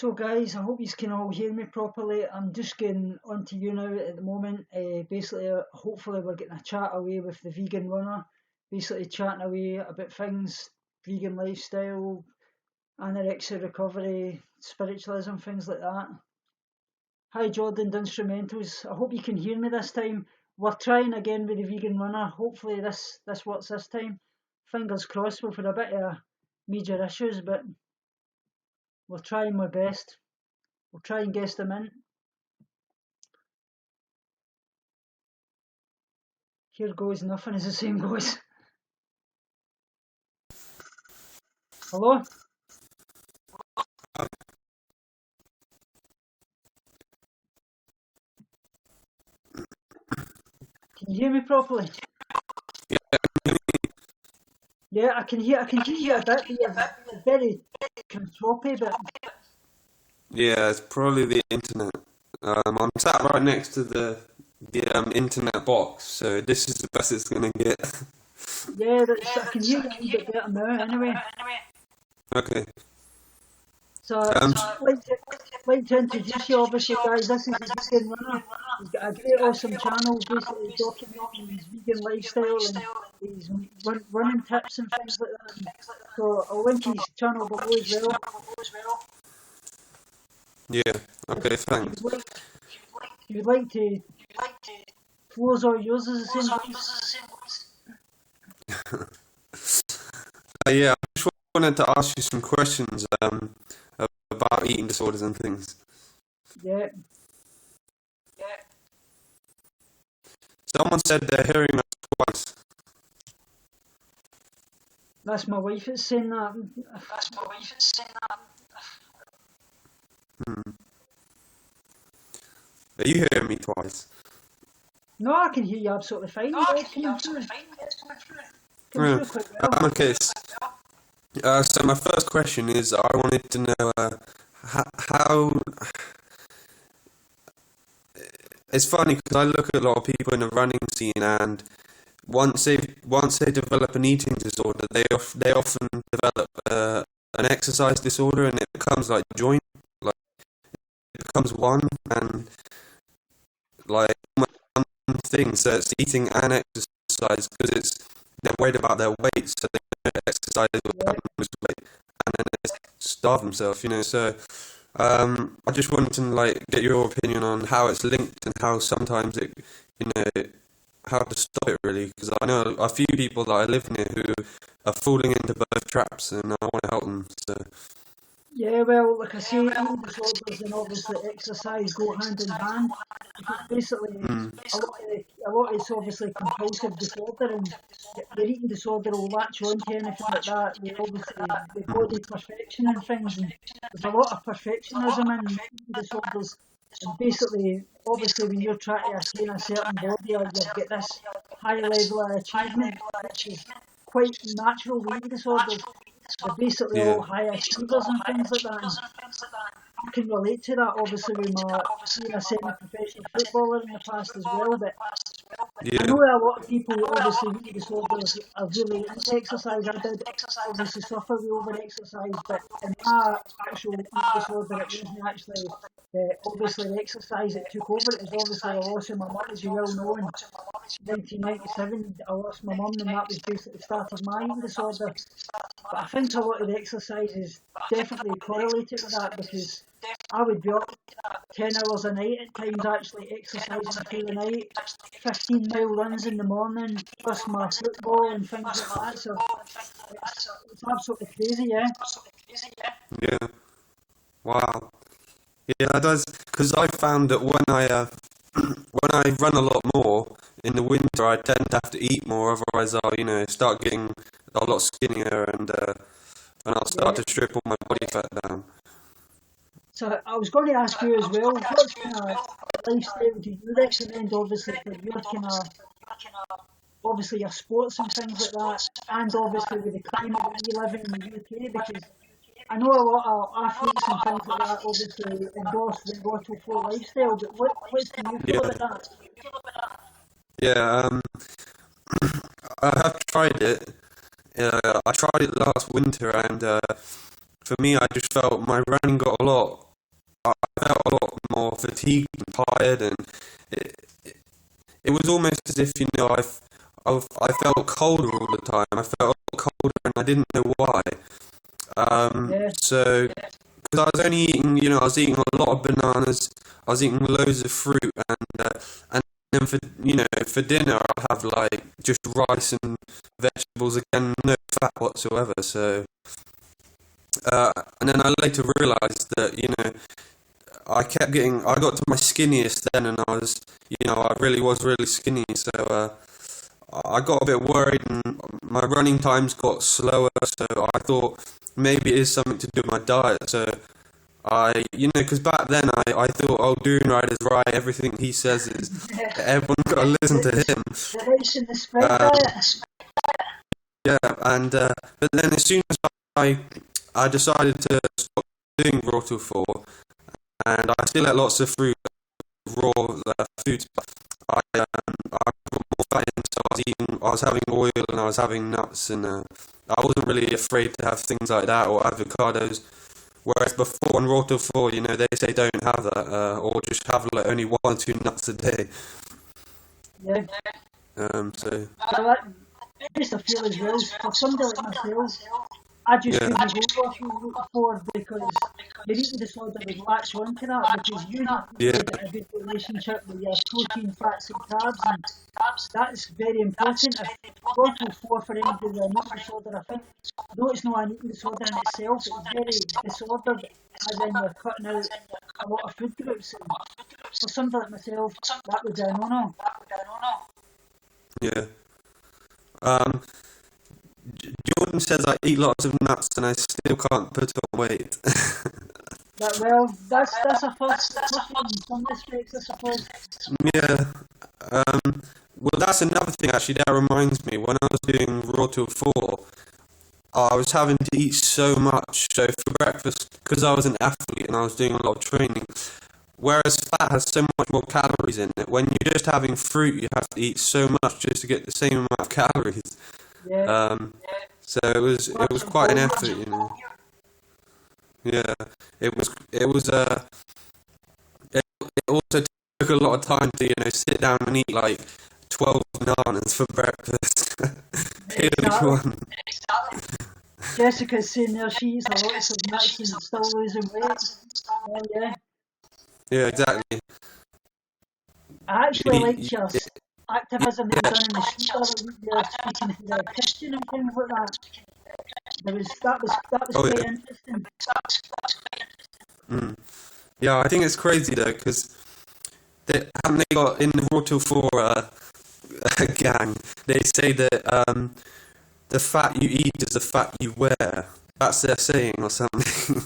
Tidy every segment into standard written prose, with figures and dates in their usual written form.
So guys, I hope you can all hear me properly. I'm just getting onto Younow at the moment. Basically, hopefully we're getting a chat away with the vegan runner. Basically chatting away about things, vegan lifestyle, anorexia recovery, spiritualism, things like that. Hi Jordan, the instrumentals. I hope you can hear me this time. We're trying again with the vegan runner. Hopefully this works this time. Fingers crossed. We've had a bit of major issues, but we're trying my best. We'll try and guess them in. Here goes, nothing is the same goes. Hello? Can you hear me properly? Yeah, I can hear you a bit, but you're very kind of choppy, but Yeah, it's probably the internet. I'm sat right next to the internet box, so this is the best it's gonna get. yeah, I can hear you a wee bit better now anyway. Okay. So, Um. like to introduce you, obviously, guys. This is the Vegan Runner. He's got a great, awesome channel, basically documenting his vegan lifestyle and his running tips and things like that. So I'll link his channel below as well. Yeah. Okay. If Thanks. you would like to, floors or yours is the same voice. Yeah. I just wanted to ask you some questions about eating disorders and things. Yeah, Someone said they're hearing us twice. that's my wife that's saying that. Hmm. Are you hearing me twice? No, I can hear you absolutely fine. Yeah, it's coming through. Coming Yeah. through quite well. Okay. So my first question is, I wanted to know how. It's funny because I look at a lot of people in the running scene, and once they develop an eating disorder, they often develop an exercise disorder, and it becomes like joint, like it becomes one and like one thing. So it's eating and exercise because they're worried about their weight, so they know exercise will Yeah. help them lose weight, and then they starve themselves. So I just wanted to like get your opinion on how it's linked and how sometimes how to stop it really, because I know a few people that I live near who are falling into both traps, and I want to help them. So Yeah, well, like I say, eating disorders and obviously exercise go hand in hand. Because basically, mm, a lot is obviously compulsive disorder, and your eating disorder will latch on to anything like that. They obviously the body perfection and things, and there's a lot of perfectionism in eating disorders. And basically, obviously, when you're trying to attain a certain body, or you've got this high level of achievement, which is quite natural with eating disorders. They're basically yeah, all high achievers and things like that. And I can relate to that obviously with my being a semi-professional footballer in the past as well. But I yeah, know a lot of people obviously with eating disorders are really into exercise. I did obviously suffer with over-exercise, but in my actual eating disorder, it wasn't actually obviously the exercise that took over. It was obviously the loss of my mum, as you well know. In 1997, I lost my mum, and that was basically started my eating disorder. But I think a lot of the exercise is definitely correlated with that because I would be up 10 hours a night at times actually exercising through the night, 15-mile runs in the morning, plus my football and things like that. So it's absolutely crazy, yeah. yeah. Wow. Yeah, that does, because I found that when I run a lot more in the winter, I tend to have to eat more. Otherwise, I'll start getting a lot skinnier, and I'll start Yeah. to strip all my body fat down. So I was going to ask you as well, what kind of lifestyle do you recommend obviously for your kind of, obviously your sports and things like that, and obviously with the climate that we live in the UK, because I know a lot of athletes and things like that obviously endorse the bottle full lifestyle, but what do you feel Yeah, about that? yeah. I have tried it. I tried it last winter, and for me, I just felt my running got if, I felt colder all the time. I felt colder and I didn't know why. So, because I was only eating, I was eating a lot of bananas, I was eating loads of fruit, and then for dinner I'd have like just rice and vegetables, again, no fat whatsoever. So, and then I later realised that, I got to my skinniest then, and I really was really skinny, so I got a bit worried, and my running times got slower, so I thought maybe it is something to do with my diet. So because back then I thought, oh, Younow is right, everything he says is, everyone's got to listen to him. Yeah, and but then as soon as I decided to stop doing raw till 4, and I still ate lots of fruit, raw foods. I put more fat in, so I was having oil and I was having nuts, and I wasn't really afraid to have things like that or avocados. Whereas before on raw till 4, they say don't have that, or just have like only 1 or 2 nuts a day. Yeah. So. Well, I used to feel as well, for somebody like myself, I just couldn't go off for because the eating disorder would latch onto that, because you need to get a good relationship with your protein, fats and carbs, and that's very important. If bottle 4 for anybody with an eating disorder, I think, though it's not an eating disorder in itself, it's very disordered, as in you're cutting out a lot of food groups, and for somebody like myself, that would be a no-no. Yeah. Jordan says I eat lots of nuts and I still can't put on weight. Well, that's a first in some respects, I suppose. Yeah. Well, that's another thing actually that reminds me. When I was doing raw till 4, I was having to eat so much. So for breakfast, because I was an athlete and I was doing a lot of training, whereas fat has so much more calories in it, when you're just having fruit, you have to eat so much just to get the same amount of calories. Yeah. So it was quite an effort, Yeah, it also took a lot of time to sit down and eat like 12 bananas for breakfast. Purely one. Jessica's saying there she eats a lot of nuts and still losing weight. Yeah. Yeah, exactly. I actually liked your activism you've done in the street the other week. You're speaking to the Christian and things like that. That was quite interesting. Yeah, I think it's crazy though, because haven't they got in the Raw till 4 gang? They say that the fat you eat is the fat you wear. That's their saying or something.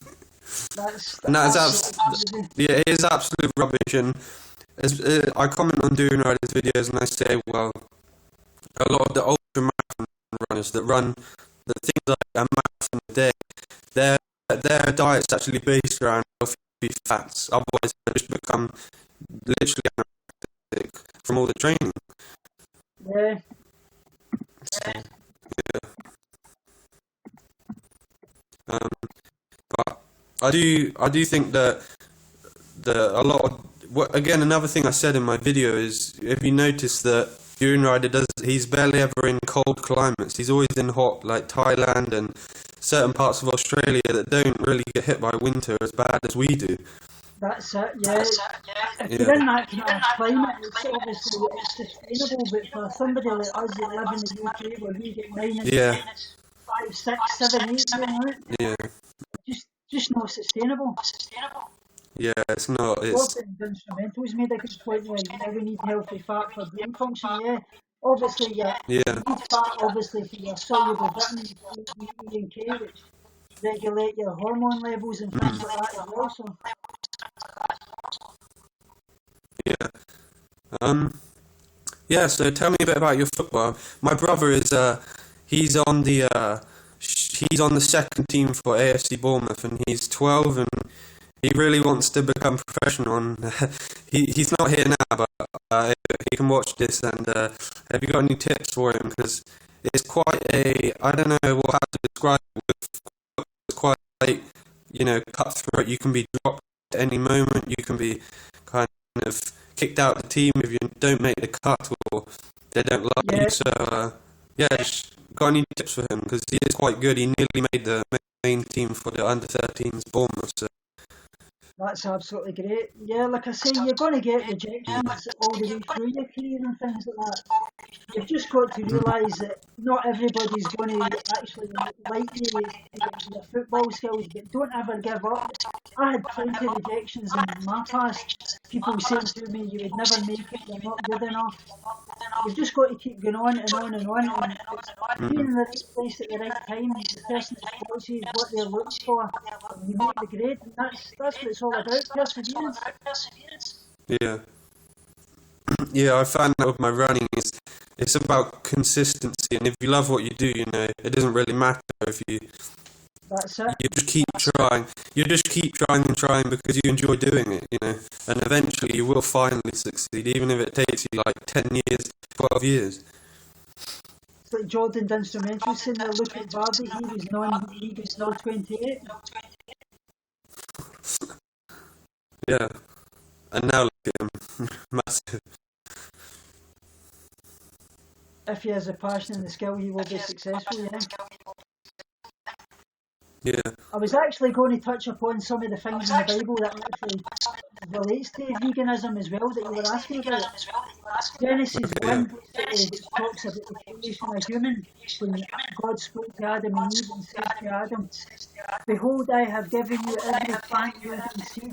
It is absolute rubbish. And I comment on Younow videos and I say, well, a lot of the ultra marathon runners that run the things like a marathon a day, their diet's actually based around healthy fats. Otherwise, they just become literally anorexic from all the training. Yeah. So, but I do think that a lot of again, another thing I said in my video is, if you notice that Younow he's barely ever in cold climates. He's always in hot, like Thailand and certain parts of Australia that don't really get hit by winter as bad as we do. That's it, yeah. If you're in that kind of climate, it's obviously sustainable, but for somebody like us that live in the UK where we get minus 5, 6, 7, 8, just not sustainable. Yeah, it's not. It's instrumentals made a good point where we need healthy fat for brain function. Yeah, obviously, you need fat obviously for your soluble vitamins, E and K, which regulate your hormone levels and things like that as well. So. So tell me a bit about your football. My brother is he's on the second team for AFC Bournemouth, and he's 12 and he really wants to become professional. And he's not here now, but he can watch this. And have you got any tips for him? Because it's quite I don't know how to describe it. It's quite cutthroat. You can be dropped at any moment. You can be kind of kicked out of the team if you don't make the cut or they don't like you. So just got any tips for him, because he is quite good. He nearly made the main team for the under-13s Bournemouth. So. That's absolutely great. Yeah, like I say, you're going to get rejections all the way through your career and things like that. You've just got to realise that not everybody's going to actually like you with your football skills, but don't ever give up. I had plenty of rejections in my past. People saying to me, you would never make it, you're not good enough. You've just got to keep going on and on and on, and being in the right place at the right time. The person that spots you is what they're looking for, and you make the grade, and that's what it's all about, perseverance. Yeah. Yeah, I found that with my running, it's about consistency, and if you love what you do, you know, it doesn't really matter if you... That's it. You just keep trying. You just keep trying and trying because you enjoy doing it, you know. And eventually you will finally succeed, even if it takes you like 10 years, 12 years. It's like Jordan Instrumental saying, look at Vardy, he was now 28. Yeah. And now look at him. Massive. If he has the passion and the skill, he will be successful, yeah. Yeah. I was actually going to touch upon some of the things in the Bible that actually relates to veganism as well, that you were asking about. Genesis 1 talks about the creation of human, when God spoke to Adam and Eve and said to Adam, behold, I have given you every plant yielding seed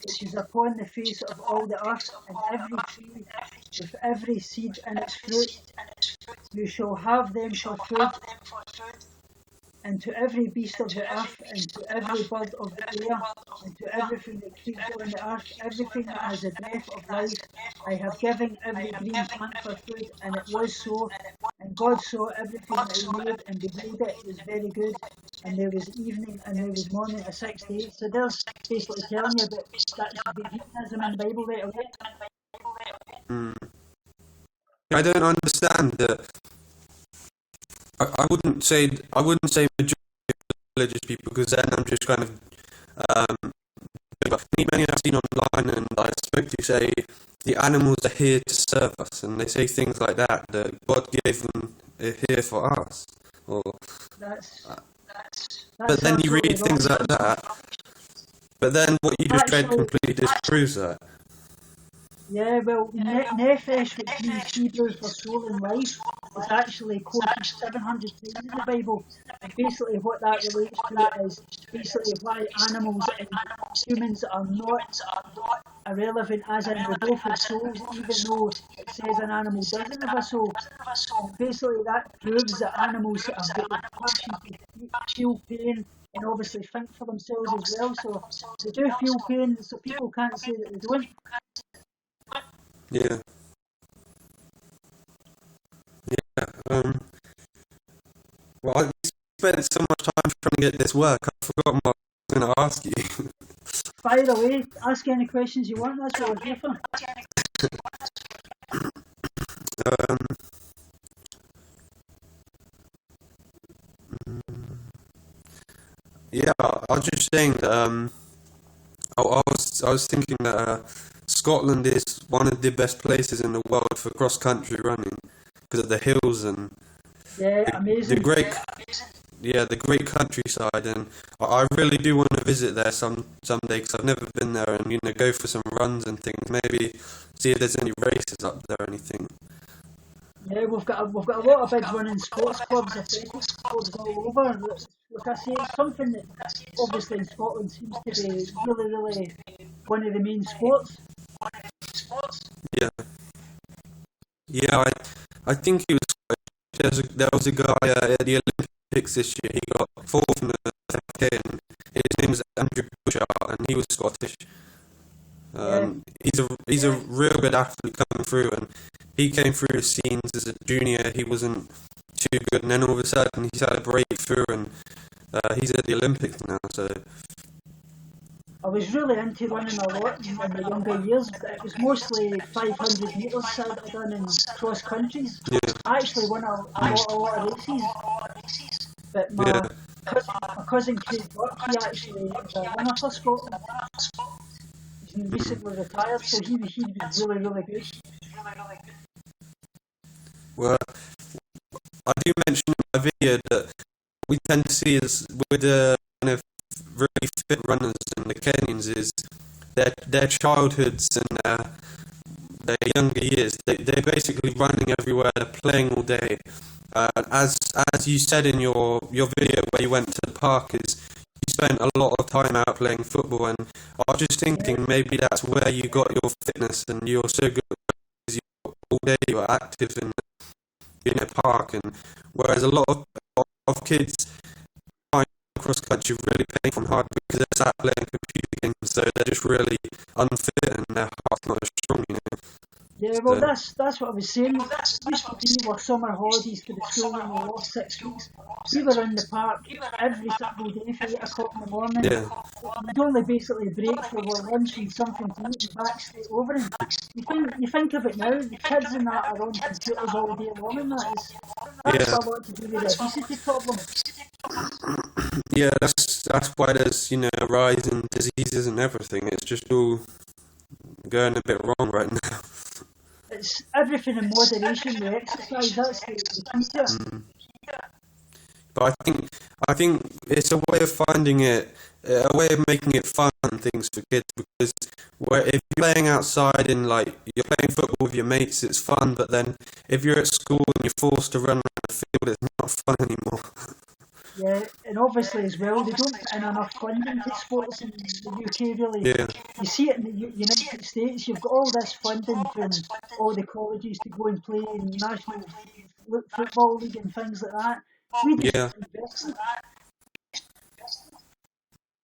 which is upon the face of all the earth, and every tree with every seed in its fruit. You shall have them for food. And to every beast of the earth, and to every bird of the air, and to everything that creeps on the earth, everything that has a breath of life, I have given every green plant for food. And it was so. And God saw everything that he made, and behold, it was very good. And there was evening, and there was morning, a sixth day. So there's basically telling you about that's the veganism in the Bible right away. I don't understand that. I wouldn't say majority of religious people, because then I'm just kind of many I've seen online and I spoke to say the animals are here to serve us, and they say things like that God gave them here for us. Or but then you read things like that. But then what you just read completely disproves that. Yeah, well, nefesh, which means Hebrew for soul and life, is actually quoted 700 times in the Bible. And basically what that relates to is basically why animals and humans are not irrelevant, as in they both have souls, even though it says an animal doesn't have a soul. And basically that proves that animals have got the capacity to feel pain and obviously think for themselves as well. So they do feel pain, so people can't say that they don't. Yeah. Well, I spent so much time trying to get this work, I forgot what I was going to ask you. Fire away, ask any questions you want, that's what we're here for. Yeah, I was just saying that I was thinking that Scotland is one of the best places in the world for cross-country running because of the hills and amazing. the great countryside, and I really do want to visit there someday because I've never been there, and go for some runs and things. Maybe see if there's any races up there or anything. Yeah, we've got a lot of big running sports clubs, athletics clubs all over. Like I say, it's something that obviously in Scotland seems to be really one of the main sports. Yeah, I think he was. There was a guy at the Olympics this year. He got fourth in the 5K, and his name is Andrew Bushart, and he was Scottish. He's a real good athlete coming through, and he came through the scenes as a junior. He wasn't too good, and then all of a sudden he's had a breakthrough, and he's at the Olympics now. So I was really into running a lot in my younger years, but it was mostly 500 metres that I done in cross countries. yeah. I actually won a lot of races, but my cousin Craig Burke, he actually was a winner for Scotland. he recently retired, so he was really, really good. Well, I do mention in my video that we tend to see is with the kind of really fit runners in the Kenyans is their childhoods and their younger years. They're basically running everywhere. They're playing all day. As you said in your video where you went to the park, is you spent a lot of time out playing football, and I was just thinking maybe that's where you got your fitness and you're so good because all day you're active in a park, and whereas a lot of kids across the country really playing from hard because they're sat playing computer games, so they're just really unfit and their heart's not as strong, you know. Yeah, well, that's what I was saying. Used to be our summer holidays for the school when we were off 6 weeks. We were in the park every single day for 8 o'clock in the morning. Yeah. We'd only basically break for our lunch and something to eat and back straight over. And you think of it now, the kids and that are on computers all day long, and that's got a lot to do with the obesity problem. Yeah, that's why there's, you know, a rise in diseases and everything. It's just all going a bit wrong right now. It's everything in moderation with exercise. That's the key to it. But I think it's a way of finding it, a way of making it fun things for kids, because if you're playing outside and like you're playing football with your mates, it's fun. But then if you're at school and you're forced to run around the field, it's not fun anymore. Yeah, and obviously as well, they don't put in enough funding to sports in the UK, really. Yeah. You see it in the United States, you've got all this funding from all the colleges to go and play in National Football League and things like that. We just invest in that.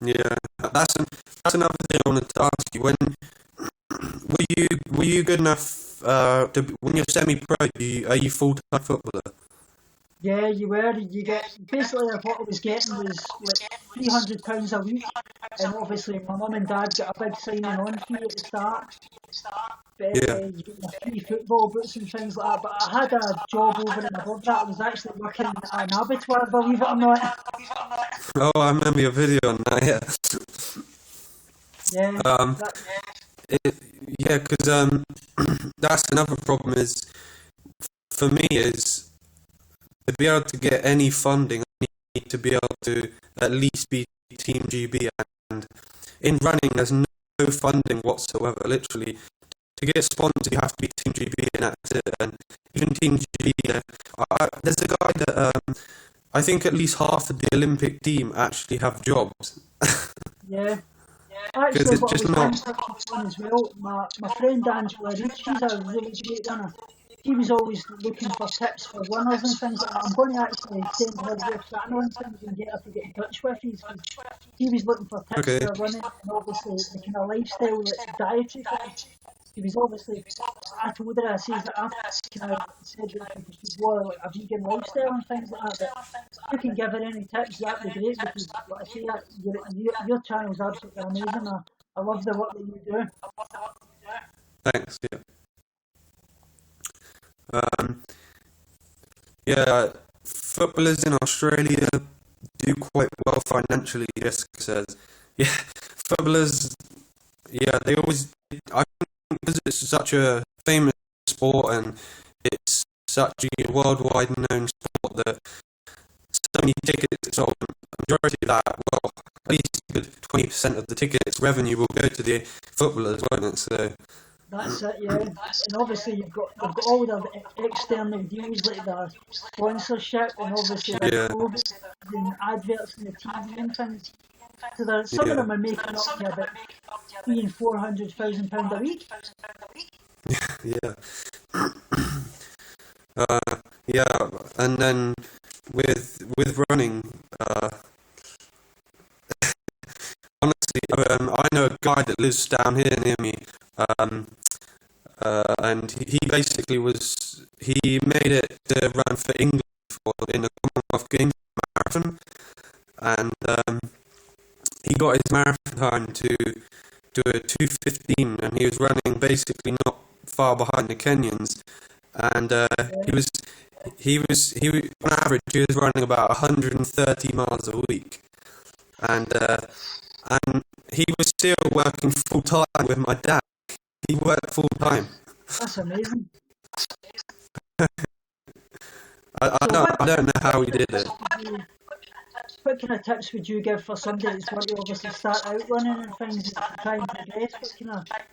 Yeah, that's another thing I wanted to ask you. When were you good enough when you're semi-pro? Are you full-time footballer? Yeah, you were. You get basically what I was getting was like £300 a week, and obviously my mum and dad got a big signing on fee at the start. But you get your free football boots and things like that. But I had a job over and above that. I was actually working at an abattoir, believe it or not. Oh, I remember your video on that. Yeah. Because that's another problem is for me is. To be able to get any funding, I need to be able to at least be Team GB, and in running there's no funding whatsoever. Literally, to get sponsored you have to be Team GB, and that's it. And even Team GB, there's a guy that I think at least half of the Olympic team actually have jobs. Yeah. Actually, what was fun as well, my friend Angela Reid, she's a really great runner. He was always looking for tips for runners and things like that. I'm going to actually send her your channel and things and get her to get in touch with you. He was looking for tips for running and obviously the kind of lifestyle, like dietary things. He was obviously, I told her, I said that after kind of said that she should go like a vegan lifestyle and things like that. But if you can give her any tips, that'd be great, because like I say, your channel's absolutely amazing. I love the work that you do. Thanks, yeah. Footballers in Australia do quite well financially, Jessica says. Yeah, footballers, they always, I think because it's such a famous sport and it's such a worldwide known sport that so many tickets sold, majority of that, well, at least a good 20% of the tickets revenue will go to the footballers, won't it? So that's it, yeah. And obviously you've got all the external deals like the sponsorship and obviously the clubs and adverts in the TV and things. So some of them are making up to about £300,000 and £400,000 a week. And then with running, honestly, I know a guy that lives down here near me, and he basically he made it to run for England in the Commonwealth Games marathon, and he got his marathon time to a 2:15, and he was running basically not far behind the Kenyans, and he was on average he was running about 130 miles a week, and and he was still working full time with my dad. He worked full time. That's amazing. I don't know how he did it. What kind of tips would you give for somebody that's want to obviously start out running and things to try and progress?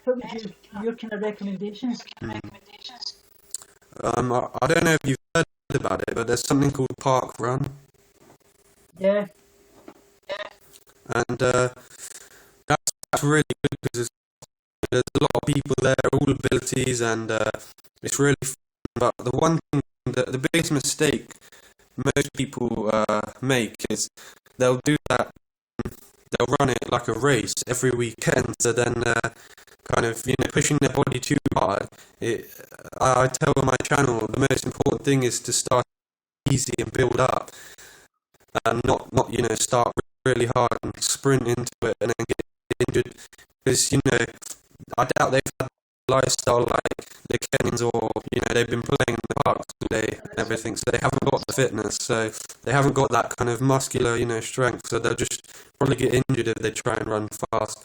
What would your kind of recommendations? I don't know if you've heard about it, but there's something called Park Run. Yeah. And that's really good because there's a lot of people there, all abilities, and it's really fun. But the one thing, the biggest mistake most people make is they'll do that, they'll run it like a race every weekend, so then kind of, pushing their body too hard. I tell on my channel, the most important thing is to start easy and build up, and not start really hard and sprint into it and then get injured, because I doubt they've had a lifestyle like the Kenyans, or they've been playing in the parks all day and everything, so they haven't got the fitness, so they haven't got that kind of muscular strength, so they'll just probably get injured if they try and run fast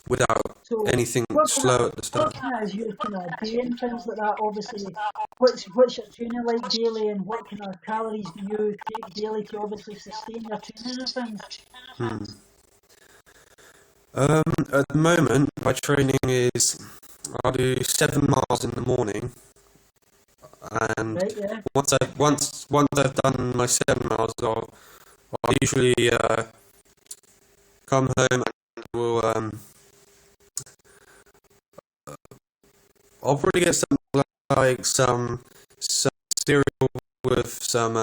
without anything slow at the start. What kind of your kind of day and things like that? Obviously, what's your training like daily, and what kind of calories do you take daily to obviously sustain your training and things? At the moment, my training is I'll do 7 miles in the morning, and Right, yeah. once I've done my 7 miles, I'll usually come home and will I'll probably get something like some cereal with some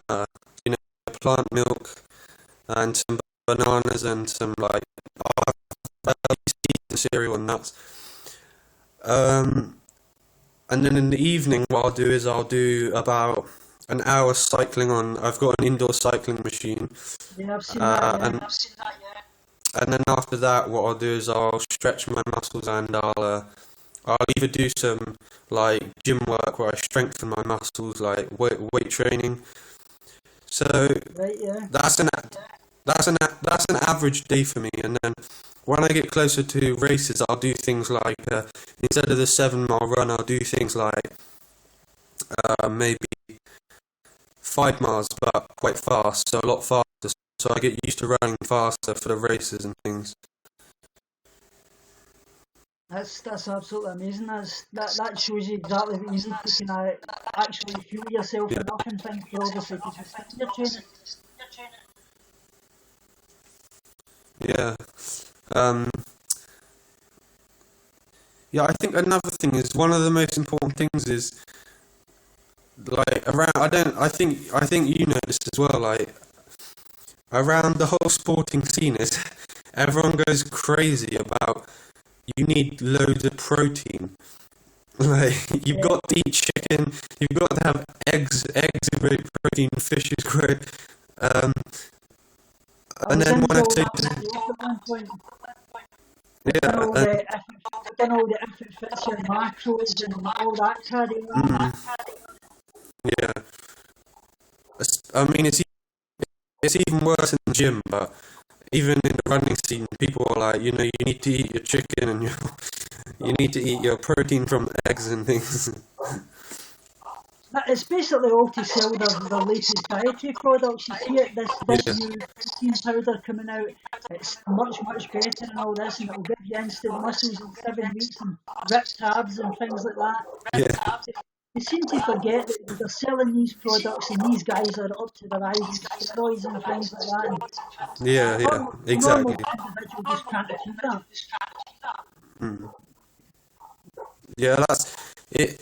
plant milk and some bananas and some like the cereal and nuts. And then in the evening, what I'll do is I'll do about an hour cycling on. I've got an indoor cycling machine. Yeah, I've seen that. And then after that, what I'll do is I'll stretch my muscles, and I'll either do some like gym work where I strengthen my muscles, like weight training. So Right, yeah. that's an average day for me. And then when I get closer to races, I'll do things like instead of the 7-mile run, I'll do things like maybe 5 miles, but quite fast, so a lot faster. So I get used to running faster for the races and things. That's absolutely amazing. That shows you exactly what you need to kind of actually fuel yourself enough and things for obviously to sustain your training. Yeah. I think another thing is, one of the most important things is like around. I think you know this as well. Like around the whole sporting scene is everyone goes crazy about you need loads of protein. Like you've got to eat chicken, you've got to have eggs. Eggs are great protein. Fish is great. And then when I take done all the if it fits your macros and all that carry on. Yeah. I mean, it's even worse in the gym, but even in the running scene, people are like, you need to eat your chicken and you need to eat your protein from eggs and things. It's basically all to sell the latest dietary products. You see it, this new protein powder coming out, it's much better and all this, and it'll give you instant muscles in 7 weeks and ripped abs and things like that. Yeah. You seem to forget that they're selling these products and these guys are up to their eyes with steroids and things like that. Yeah, exactly. Normal individual just can't achieve that. Yeah, that's it.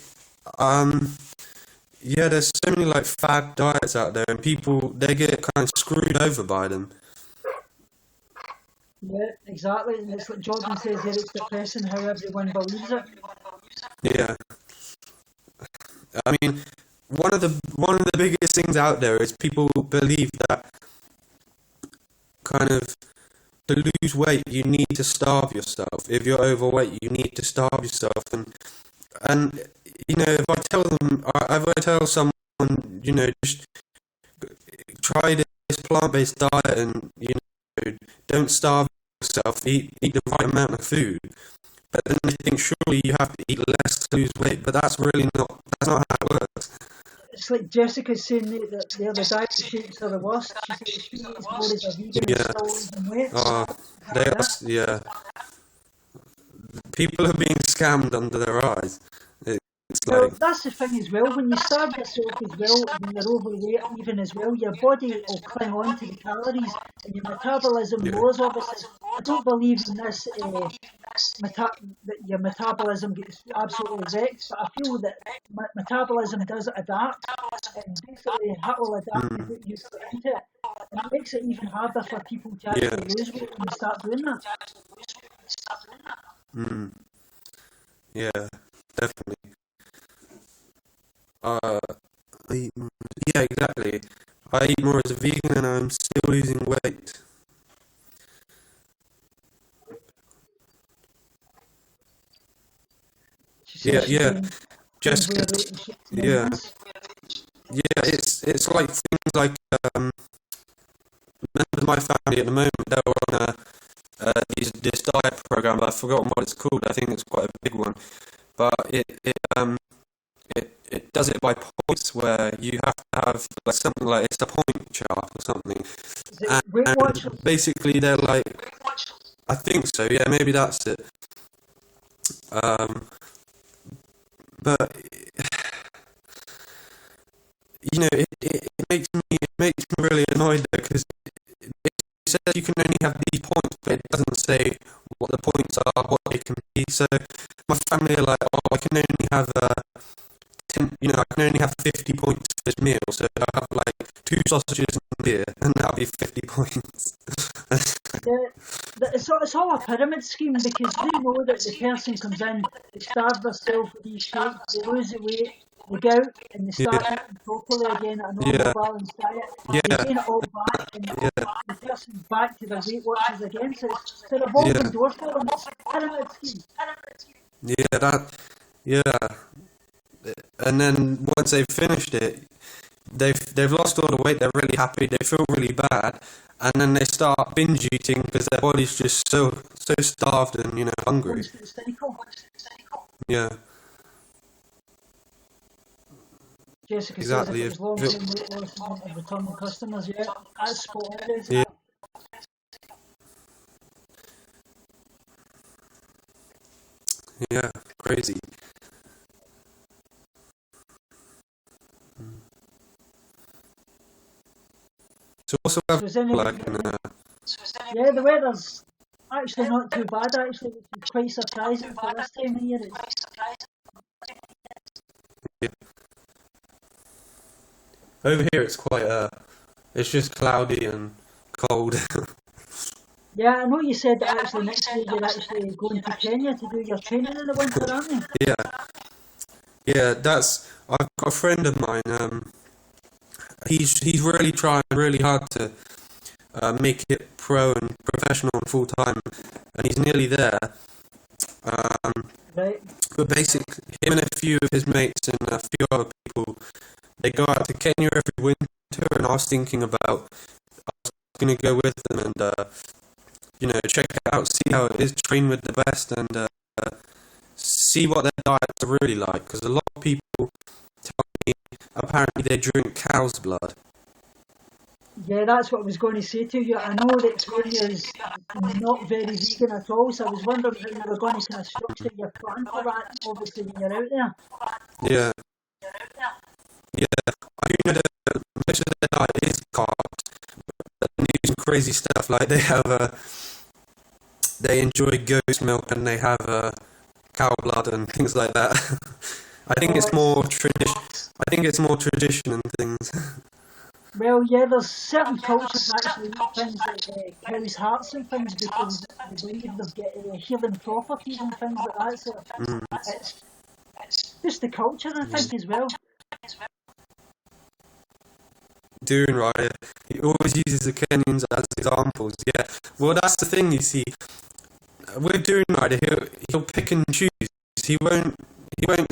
Yeah, there's so many like fad diets out there, and people, they get kind of screwed over by them. Yeah, exactly. And it's like Jordan says here, it's depressing how everyone believes it. Yeah. I mean, one of the biggest things out there is people believe that kind of to lose weight you need to starve yourself. If you're overweight, you need to starve yourself, and if I tell someone, just try this plant-based diet and don't starve yourself, eat the right amount of food. But then they think surely you have to eat less to lose weight, but that's not how it works. It's like Jessica's saying that the diet shakes are the worst. She said she eats more as a vegan and still losing weight. Yeah. People are being scammed under their eyes. Well, that's the thing as well. When you starve yourself as well, when you're overweight even as well, your body will cling on to the calories and your metabolism lowers, obviously. I don't believe in this, that your metabolism gets absolutely wrecked, but I feel that metabolism does adapt, and basically it will adapt to put you into it. And it makes it even harder for people to actually lose weight when they start doing that. Yeah, definitely. Yeah, exactly. I eat more as a vegan and I'm still losing weight. Yeah. Jessica, yeah. It's like things like members of my family at the moment, they're on this diet program, but I've forgotten what it's called. I think it's quite a big one, but it does it by points, where you have to have like something like, it's a point chart or something, and basically they're like, I think so, yeah, maybe that's it. But you know, it makes me really annoyed though, because it says you can only have these points, but it doesn't say what the points are, what they can be. So my family are like, oh, I can only have 50 points for this meal, so I have like 2 sausages and beer, and that'll be 50 points. It's all a pyramid scheme, because they know that the person comes in, they starve themselves with these shakes, they lose the weight, they go out and they start eating properly again at a normal balanced diet. They gain it all back, and the person's back to their Weight Watchers again. So it's a revolving door for them. It's a pyramid scheme. And then once they've finished it, they've lost all the weight, they're really happy, they feel really bad, and then they start binge eating because their body's just so starved and hungry. Yeah. Jessica says if it's long-term weight loss and returning customers, that's spot on. Yeah, crazy. So also have the weather's actually not too bad, actually, which is quite surprising for this time of year. Over here it's quite it's just cloudy and cold. Yeah, I know you said that actually next year you're actually going to Kenya to do your training in the winter, aren't you? Yeah, I've got a friend of mine, he's really trying really hard to make it pro and professional and full time, and he's nearly there. Right. But basically, him and a few of his mates and a few other people, they go out to Kenya every winter, and I was thinking about, I was going to go with them and check it out, see how it is, train with the best, and see what their diets are really like, because a lot of people tell me apparently they drink cow's blood. Yeah, that's what I was going to say to you. I know that Kenya is not very vegan at all, so I was wondering how you were going to kind of structure your plan for that, obviously, when you're out there. Yeah. I do know that most of their diet is carbs, but they do some crazy stuff, like they enjoy goat's milk and they have cow blood and things like that. I think it's more tradition and things. Well, yeah, there's certain cultures actually eat things like cow's hearts and things, because they believe they've got healing properties and things like that. So it's just the culture, I think, as well. Doing right, he always uses the Kenyans as examples. Yeah, well, that's the thing. You see, with doing right, he'll pick and choose. He won't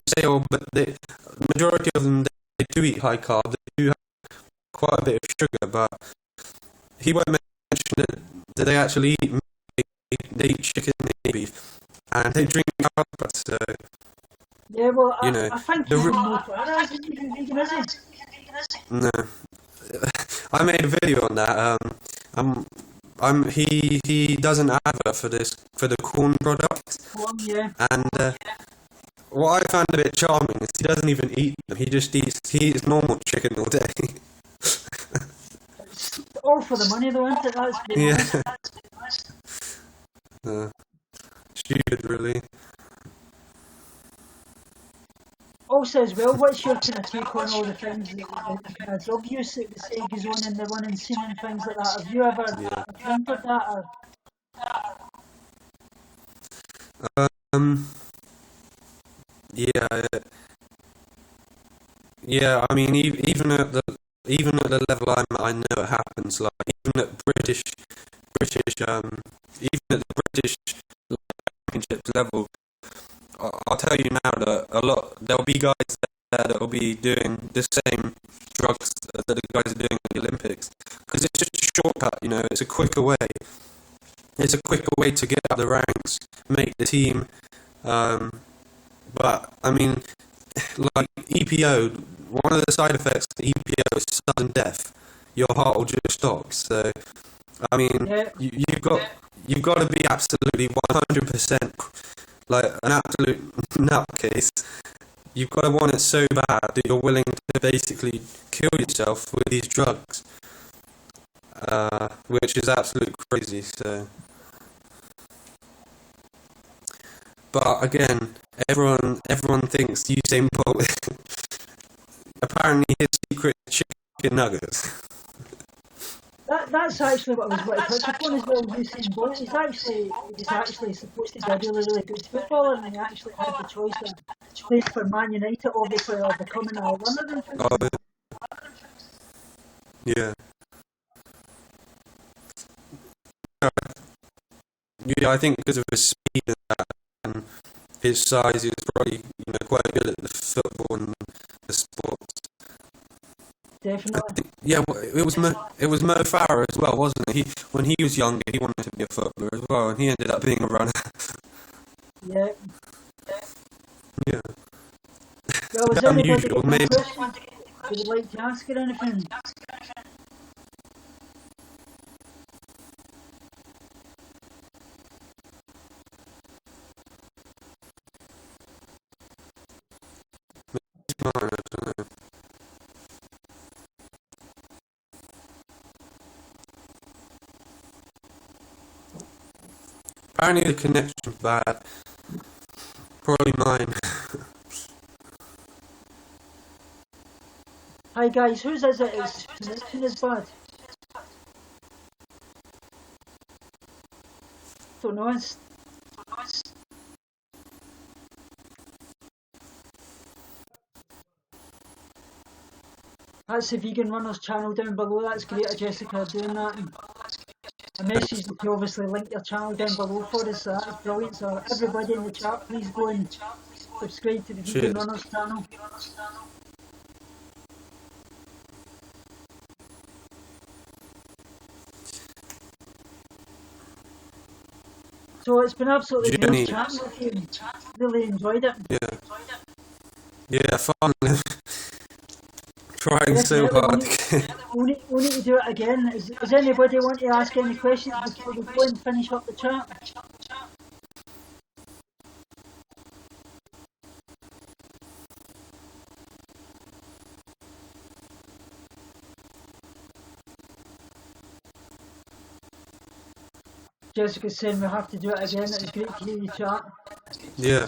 say, oh, but the majority of them, they do eat high carb. They do have quite a bit of sugar, but he won't mention that they actually eat meat they eat chicken, they eat beef, and they drink alcohol. So Yeah, well, you know, I think the he's re- no further isn't even vegan, is he? no, I made a video on that. He does an advert for the corn product, Yeah. and what I found a bit charming is he doesn't even eat them. He eats normal chicken all day. It's all for the money though, isn't it? That's been Yeah. Stupid, really. Also as well, what's your kind of take on all the things, the kind of drug use that they say goes on in the running scene and things like that? Have you ever encountered that? Or? Yeah. I mean, even at the level I'm at, I know it happens. Like even at even at the British championships level, I'll tell you now that there'll be guys there that will be doing the same drugs that the guys are doing at the Olympics, because it's just a shortcut. You know, it's a quicker way. It's a quicker way to get up the ranks, make the team. But I mean, like EPO, one of the side effects of EPO is sudden death. Your heart will just stop. So, I mean, you've got to be absolutely 100% like an absolute nutcase. You've got to want it so bad that you're willing to basically kill yourself with these drugs, which is absolutely crazy. So, but again, everyone thinks Usain Bolt. Apparently, his secret is chicken nuggets. That's actually what I was wanting to touch upon as well. Usain Bolt is actually supposed to be a really, really good footballer, and he actually had the choice of playing for Man United, obviously, or becoming a runner. Yeah. Yeah, I think because of his speed and his size, he was probably quite good at the football and the sports. Definitely. It was Mo Farah as well, wasn't it? When he was younger, he wanted to be a footballer as well, and he ended up being a runner. Yeah. Yeah. Well, is anybody got a question? Would you like to ask her anything? Apparently the connection's bad. Probably mine. Hi guys, whose is it? Is connection is bad? Don't know. That's the Vegan Runners channel down below. That's great, Jessica, doing that. And a message to obviously link your channel down below for us. So that's brilliant. So everybody in the chat, please go and subscribe to the Vegan Runners channel. So it's been absolutely great chatting with you. Really enjoyed it. Yeah, fun. Trying so hard. We need to do it again. Does anybody want to ask any questions before we go and finish up the chat? Jessica's saying we have to do it again. It was great to hear you chat. Yeah.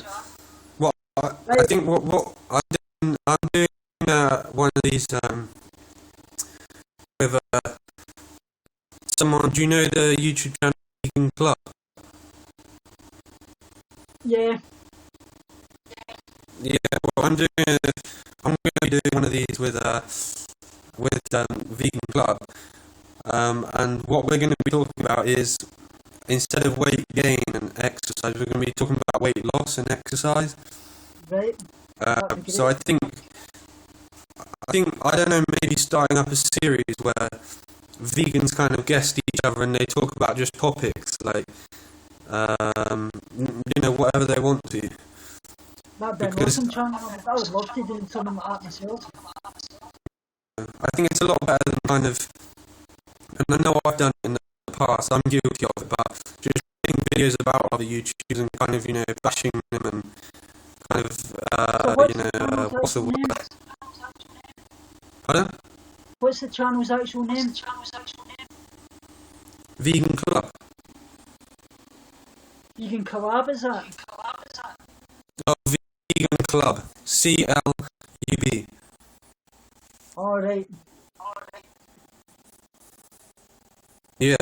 Well, I think what I'm doing one of these with someone. Do you know the YouTube channel Vegan Club? Yeah. Yeah. Well, I'm going to be doing one of these with Vegan Club, and what we're going to be talking about is, instead of weight gain and exercise, we're going to be talking about weight loss and exercise. Right. So I think I don't know, maybe starting up a series where vegans kind of guest each other and they talk about just topics like whatever they want to. That'd be an Because awesome channel. I would love to do something like that myself. I think it's a lot better than kind of, and I know I've done it in the past, I'm guilty of it, but just making videos about other YouTubers and kind of, bashing them and kind of, what's the word? Pardon? What's the channel's actual name? Vegan Club. Vegan Collab, is that? Oh, Vegan Club. CLUB. Alright. Yeah.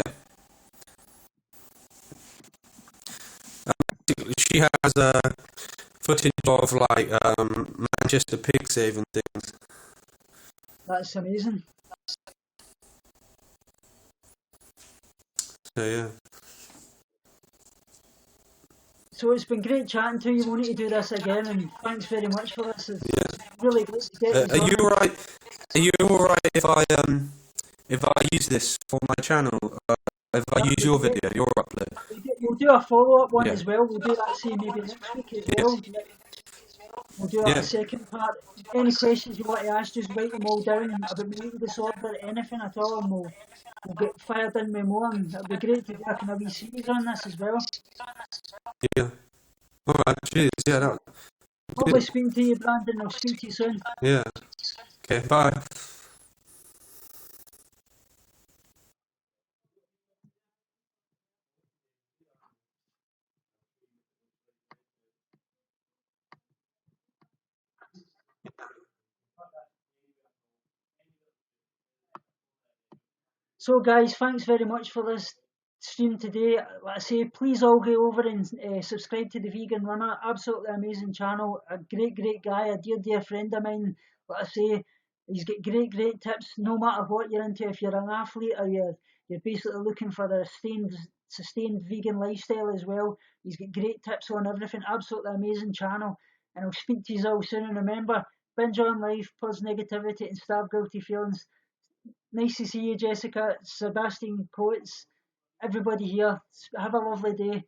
She has footage of like Manchester pig saving things. That's amazing. So yeah. So it's been great chatting to you. We'll need to do this again, and thanks very much for this. It's really great to get Are you alright? Are you alright if I use this for my channel? If I use your video, your upload. We'll do a follow-up one as well. We'll do that, say, maybe next week as well. We'll do that a second part. Any questions you want to ask, just write them all down about my eating disorder, anything at all, and we'll get fired in with more. And it'll be great to do a kind of wee series on this as well. Yeah. Alright, cheers. Yeah, that. Lovely speaking to you, Brandon. I'll speak to you soon. Yeah. Okay, bye. So guys, thanks very much for this stream today. Like I say, please all go over and subscribe to the Vegan Runner. Absolutely amazing channel. A great guy, a dear friend of mine. Like I say, he's got great tips no matter what you're into. If you're an athlete or you're basically looking for a sustained vegan lifestyle as well, he's got great tips on everything. Absolutely amazing channel. And I'll speak to you all soon. And remember, binge on life, pause negativity and starve guilty feelings. Nice to see you, Jessica, Sebastian Coates, everybody here. Have a lovely day.